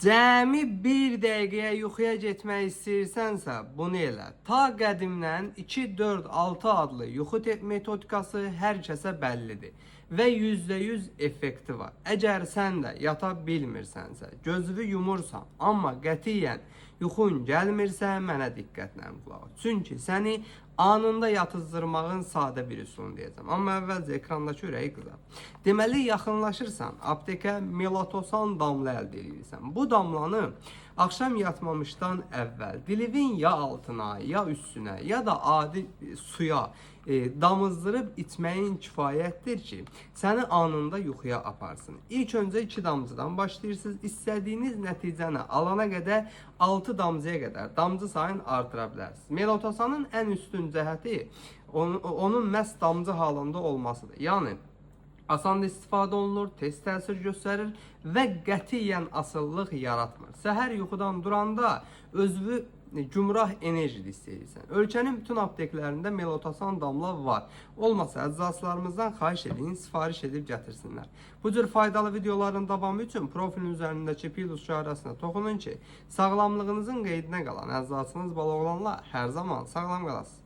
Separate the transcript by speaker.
Speaker 1: Cəmi bir dəqiqəyə yuxuya getmək istəyirsənsə, bunu elə. Ta qədimdən 2, 4, 6 adlı yuxu metodikası hər kəsə bəllidir və %100 effekti var. Əgər sən də yata bilmirsənsə, gözünü yumursan, amma qətiyyən yuxun gəlmirsə, mənə diqqətlə qulaq as. Çünki səni anında yatızdırmağın sadə bir üsulunu deyəcəm. Amma əvvəlcə ekrandakı ürəyi qızar. Deməli, yaxınlaşırsan, aptekə melatosan damla əldə edirsən. Bu damlanı axşam yatmamışdan əvvəl dilivin ya altına, ya üstünə, ya da adi suya damızdırıb içməyin kifayətdir ki, səni anında yuxuya aparsın. İlk öncə 2 damcıdan başlayırsınız. İstədiyiniz nəticəni alana qədər 6 damcıya qədər damcı sayını artıra bilərsiniz. Melatosanın ən üstün cəhəti onun məhz damcı halında olmasıdır. Yəni asan istifadə olunur, tez təsir göstərir və qətiyyən asıllıq yaratmır. Səhər yuxudan duranda özünü gümrah enerji hiss edirsən. Ölkənin bütün apteklərində melatosan damla var. Olmasa əczaçılarımızdan xahiş edin, sifariş edib gətirsinlər. Bu cür faydalı videoların davamı üçün profilin üzərindəki plus işarəsinə toxunun ki, sağlamlığınızın qeydinə qalan əczaçınız Balaoğlanla hər zaman sağlam qalasınız.